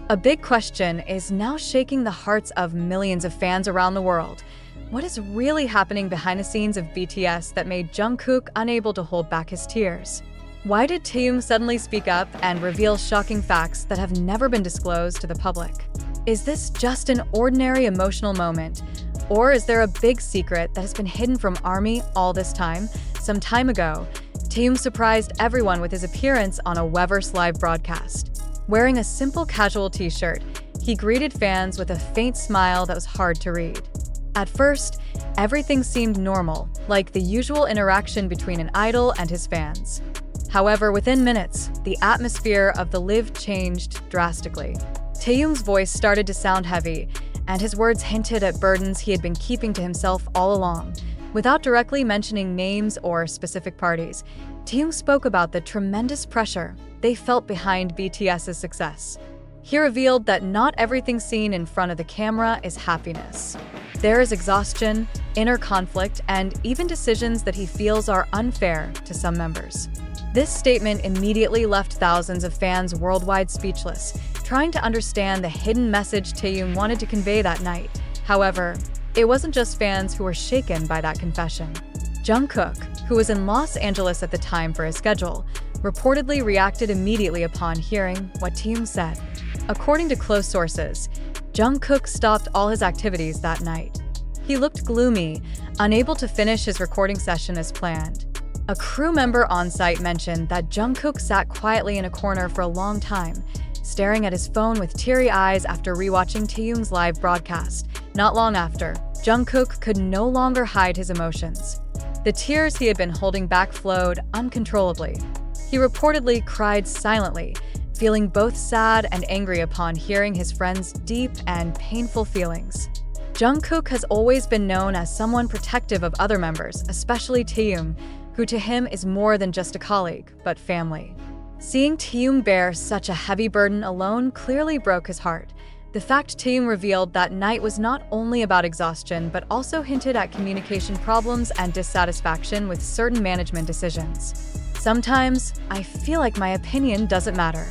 A big question is now shaking the hearts of millions of fans around the world. What is really happening behind the scenes of BTS that made Jungkook unable to hold back his tears? Why did Taehyung suddenly speak up and reveal shocking facts that have never been disclosed to the public? Is this just an ordinary emotional moment? Or is there a big secret that has been hidden from ARMY all this time? Some time ago, Taehyung surprised everyone with his appearance on a Weverse live broadcast. Wearing a simple casual t-shirt, he greeted fans with a faint smile that was hard to read. At first, everything seemed normal, like the usual interaction between an idol and his fans. However, within minutes, the atmosphere of the live changed drastically. Taehyung's voice started to sound heavy, and his words hinted at burdens he had been keeping to himself all along. Without directly mentioning names or specific parties, Taehyung spoke about the tremendous pressure they felt behind BTS's success. He revealed that not everything seen in front of the camera is happiness. There is exhaustion, inner conflict, and even decisions that he feels are unfair to some members. This statement immediately left thousands of fans worldwide speechless, trying to understand the hidden message Taehyung wanted to convey that night. However, it wasn't just fans who were shaken by that confession. Jungkook, who was in Los Angeles at the time for his schedule, reportedly reacted immediately upon hearing what Taehyung said. According to close sources, Jungkook stopped all his activities that night. He looked gloomy, unable to finish his recording session as planned. A crew member on site mentioned that Jungkook sat quietly in a corner for a long time, staring at his phone with teary eyes after rewatching Taehyung's live broadcast. Not long after, Jungkook could no longer hide his emotions. The tears he had been holding back flowed uncontrollably. He reportedly cried silently, feeling both sad and angry upon hearing his friend's deep and painful feelings. Jungkook has always been known as someone protective of other members, especially Taehyung, who to him is more than just a colleague, but family. Seeing Taehyung bear such a heavy burden alone clearly broke his heart. The fact Taehyung revealed that night was not only about exhaustion, but also hinted at communication problems and dissatisfaction with certain management decisions. "Sometimes, I feel like my opinion doesn't matter,"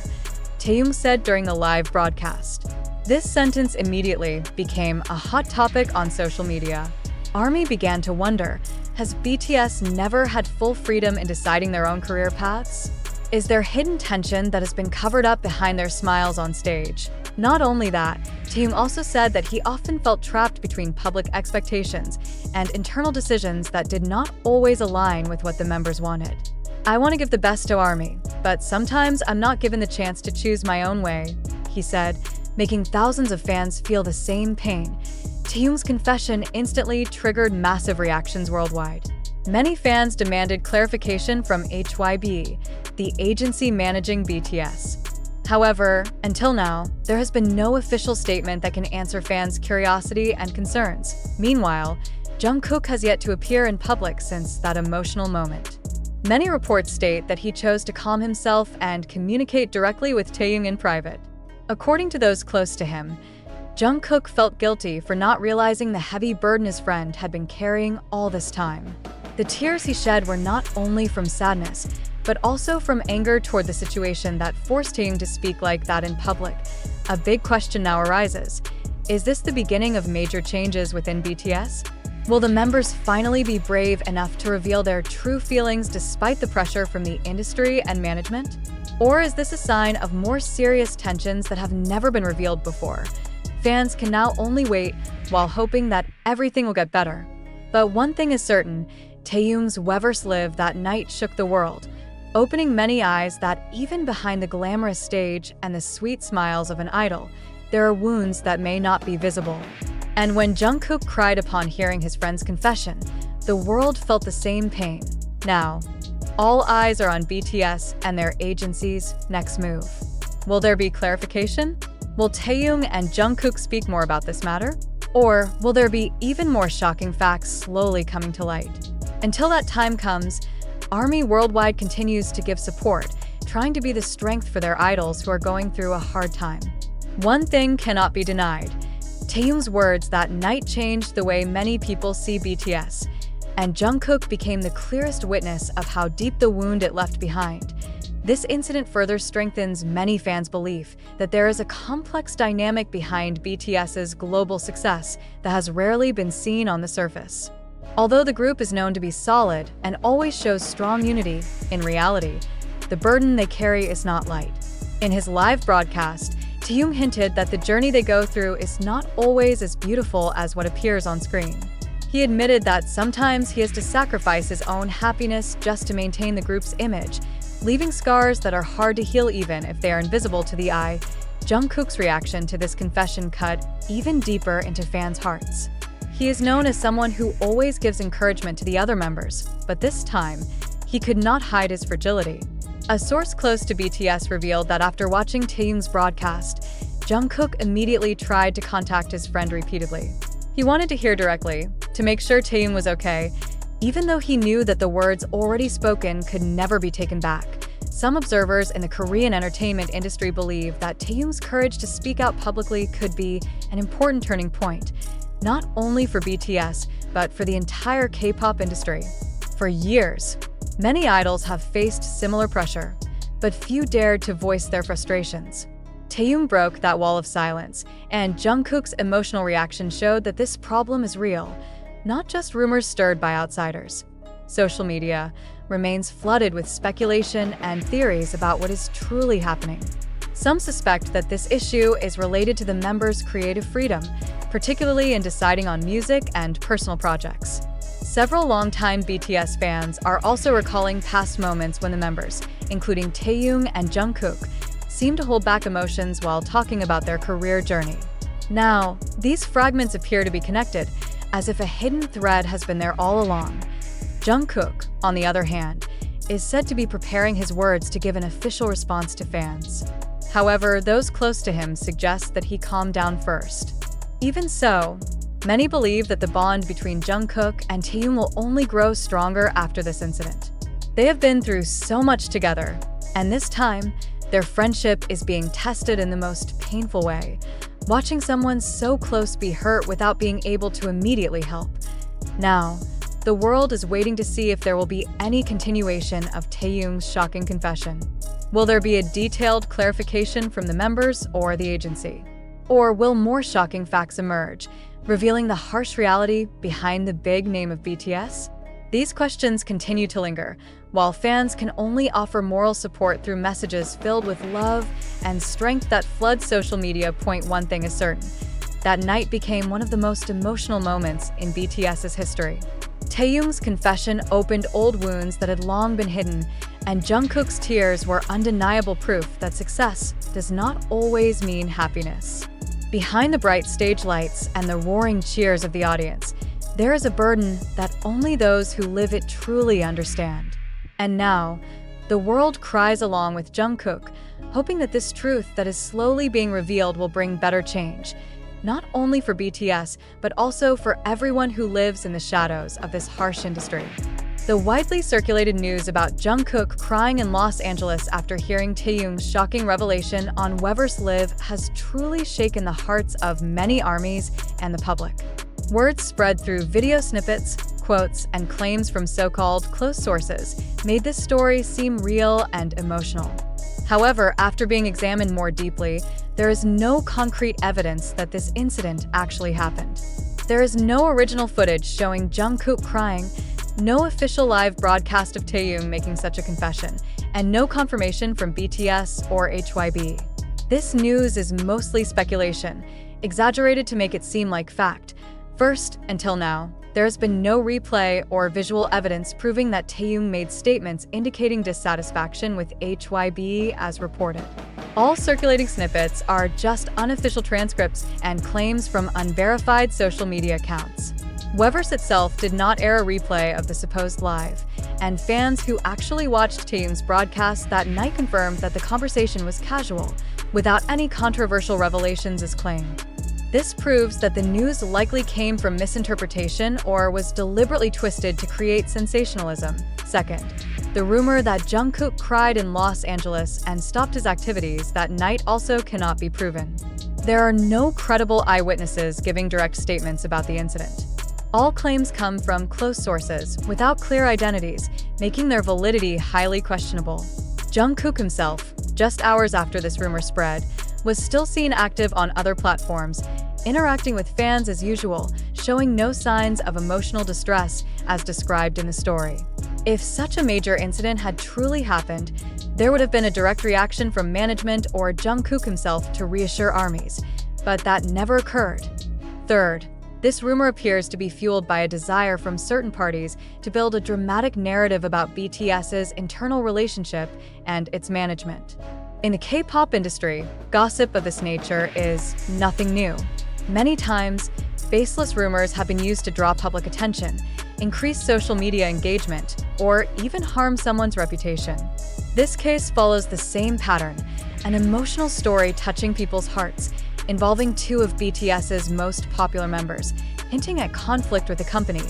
Taehyung said during the live broadcast. This sentence immediately became a hot topic on social media. ARMY began to wonder, has BTS never had full freedom in deciding their own career paths? Is there hidden tension that has been covered up behind their smiles on stage? Not only that, Taehyung also said that he often felt trapped between public expectations and internal decisions that did not always align with what the members wanted. "I want to give the best to ARMY, but sometimes I'm not given the chance to choose my own way," he said, making thousands of fans feel the same pain. Taehyung's confession instantly triggered massive reactions worldwide. Many fans demanded clarification from HYB, the agency managing BTS. However, until now, there has been no official statement that can answer fans' curiosity and concerns. Meanwhile, Jungkook has yet to appear in public since that emotional moment. Many reports state that he chose to calm himself and communicate directly with Taehyung in private. According to those close to him, Jungkook felt guilty for not realizing the heavy burden his friend had been carrying all this time. The tears he shed were not only from sadness, but also from anger toward the situation that forced Taehyung to speak like that in public. A big question now arises. Is this the beginning of major changes within BTS? Will the members finally be brave enough to reveal their true feelings despite the pressure from the industry and management? Or is this a sign of more serious tensions that have never been revealed before? Fans can now only wait while hoping that everything will get better. But one thing is certain, Taehyung's Weverse live that night shook the world, opening many eyes that even behind the glamorous stage and the sweet smiles of an idol, there are wounds that may not be visible. And when Jungkook cried upon hearing his friend's confession, the world felt the same pain. Now, all eyes are on BTS and their agency's next move. Will there be clarification? Will Taehyung and Jungkook speak more about this matter? Or will there be even more shocking facts slowly coming to light? Until that time comes, ARMY worldwide continues to give support, trying to be the strength for their idols who are going through a hard time. One thing cannot be denied. Taehyung's words that night changed the way many people see BTS, and Jungkook became the clearest witness of how deep the wound it left behind. This incident further strengthens many fans' belief that there is a complex dynamic behind BTS's global success that has rarely been seen on the surface. Although the group is known to be solid and always shows strong unity, in reality, the burden they carry is not light. In his live broadcast, Taehyung hinted that the journey they go through is not always as beautiful as what appears on screen. He admitted that sometimes he has to sacrifice his own happiness just to maintain the group's image, leaving scars that are hard to heal even if they are invisible to the eye. JUNGKOOK's reaction to this confession cut even deeper into fans' hearts. He is known as someone who always gives encouragement to the other members, but this time, he could not hide his fragility. A source close to BTS revealed that after watching Taehyung's broadcast, JUNGKOOK immediately tried to contact his friend repeatedly. He wanted to hear directly, to make sure Taehyung was okay, even though he knew that the words already spoken could never be taken back. Some observers in the Korean entertainment industry believe that Taehyung's courage to speak out publicly could be an important turning point, not only for BTS, but for the entire K-pop industry. For years, many idols have faced similar pressure, but few dared to voice their frustrations. Taehyung broke that wall of silence, and JUNGKOOK's emotional reaction showed that this problem is real, not just rumors stirred by outsiders. Social media remains flooded with speculation and theories about what is truly happening. Some suspect that this issue is related to the members' creative freedom, particularly in deciding on music and personal projects. Several longtime BTS fans are also recalling past moments when the members, including Taehyung and JUNGKOOK, seemed to hold back emotions while talking about their career journey. Now, these fragments appear to be connected, as if a hidden thread has been there all along. JUNGKOOK, on the other hand, is said to be preparing his words to give an official response to fans. However, those close to him suggest that he calm down first. Even so, many believe that the bond between JUNGKOOK and Taehyung will only grow stronger after this incident. They have been through so much together, and this time, their friendship is being tested in the most painful way, watching someone so close be hurt without being able to immediately help. Now, the world is waiting to see if there will be any continuation of Taehyung's shocking confession. Will there be a detailed clarification from the members or the agency? Or will more shocking facts emerge, revealing the harsh reality behind the big name of BTS? These questions continue to linger, while fans can only offer moral support through messages filled with love and strength that flood social media. One thing is certain: that night became one of the most emotional moments in BTS's history. Taehyung's confession opened old wounds that had long been hidden, and JUNGKOOK's tears were undeniable proof that success does not always mean happiness. Behind the bright stage lights and the roaring cheers of the audience, there is a burden that only those who live it truly understand. And now, the world cries along with JUNGKOOK, hoping that this truth that is slowly being revealed will bring better change, not only for BTS, but also for everyone who lives in the shadows of this harsh industry. The widely circulated news about JUNGKOOK crying in Los Angeles after hearing Taehyung's shocking revelation on Weverse Live has truly shaken the hearts of many armies and the public. Words spread through video snippets, quotes, and claims from so-called close sources made this story seem real and emotional. However, after being examined more deeply, there is no concrete evidence that this incident actually happened. There is no original footage showing JUNGKOOK crying, no official live broadcast of Taehyung making such a confession, and no confirmation from BTS or hybe. This news is mostly speculation, exaggerated to make it seem like fact. First, until now, there has been no replay or visual evidence proving that Taehyung made statements indicating dissatisfaction with hybe as reported. All circulating snippets are just unofficial transcripts and claims from unverified social media accounts. Weverse itself did not air a replay of the supposed live, and fans who actually watched Taehyung's broadcast that night confirmed that the conversation was casual, without any controversial revelations as claimed. This proves that the news likely came from misinterpretation or was deliberately twisted to create sensationalism. Second, the rumor that JUNGKOOK cried in Los Angeles and stopped his activities that night also cannot be proven. There are no credible eyewitnesses giving direct statements about the incident. All claims come from close sources, without clear identities, making their validity highly questionable. Jungkook himself, just hours after this rumor spread, was still seen active on other platforms, interacting with fans as usual, showing no signs of emotional distress as described in the story. If such a major incident had truly happened, there would have been a direct reaction from management or Jungkook himself to reassure ARMYs, but that never occurred. Third, this rumor appears to be fueled by a desire from certain parties to build a dramatic narrative about BTS's internal relationship and its management. In the K-pop industry, gossip of this nature is nothing new. Many times, baseless rumors have been used to draw public attention, increase social media engagement, or even harm someone's reputation. This case follows the same pattern, an emotional story touching people's hearts, involving two of BTS's most popular members, hinting at conflict with the company,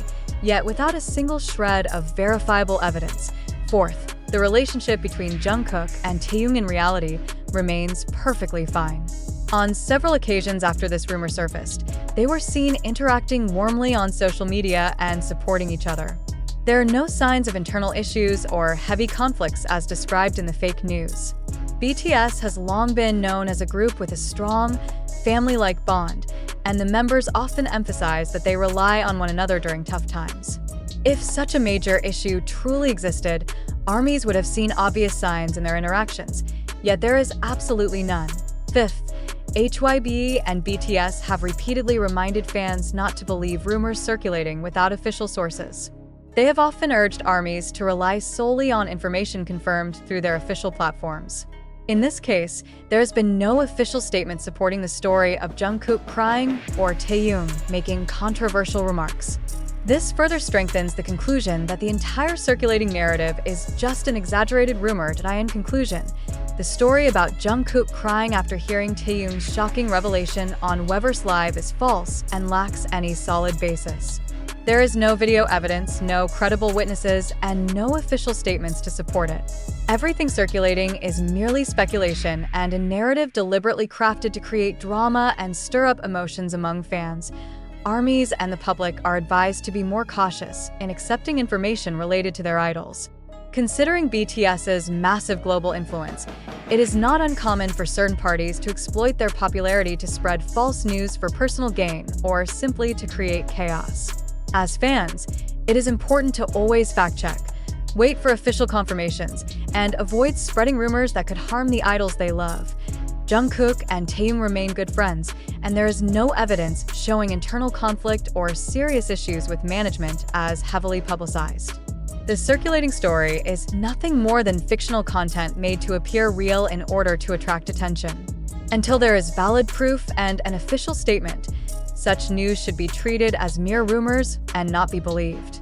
yet without a single shred of verifiable evidence. Fourth, the relationship between Jungkook and Taehyung in reality remains perfectly fine. On several occasions after this rumor surfaced, they were seen interacting warmly on social media and supporting each other. There are no signs of internal issues or heavy conflicts as described in the fake news. BTS has long been known as a group with a strong, family-like bond, and the members often emphasize that they rely on one another during tough times. If such a major issue truly existed, ARMYs would have seen obvious signs in their interactions, yet there is absolutely none. Fifth, hybe and BTS have repeatedly reminded fans not to believe rumors circulating without official sources. They have often urged ARMYs to rely solely on information confirmed through their official platforms. In this case, there has been no official statement supporting the story of Jungkook crying or Taehyung making controversial remarks. This further strengthens the conclusion that the entire circulating narrative is just an exaggerated rumor. In conclusion, the story about Jungkook crying after hearing Taehyung's shocking revelation on Weverse Live is false and lacks any solid basis. There is no video evidence, no credible witnesses, and no official statements to support it. Everything circulating is merely speculation and a narrative deliberately crafted to create drama and stir up emotions among fans. ARMYs and the public are advised to be more cautious in accepting information related to their idols. Considering BTS's massive global influence, it is not uncommon for certain parties to exploit their popularity to spread false news for personal gain or simply to create chaos. As fans, it is important to always fact-check, wait for official confirmations, and avoid spreading rumors that could harm the idols they love. Jungkook and Taehyung remain good friends, and there is no evidence showing internal conflict or serious issues with management as heavily publicized. The circulating story is nothing more than fictional content made to appear real in order to attract attention. Until there is valid proof and an official statement, such news should be treated as mere rumors and not be believed.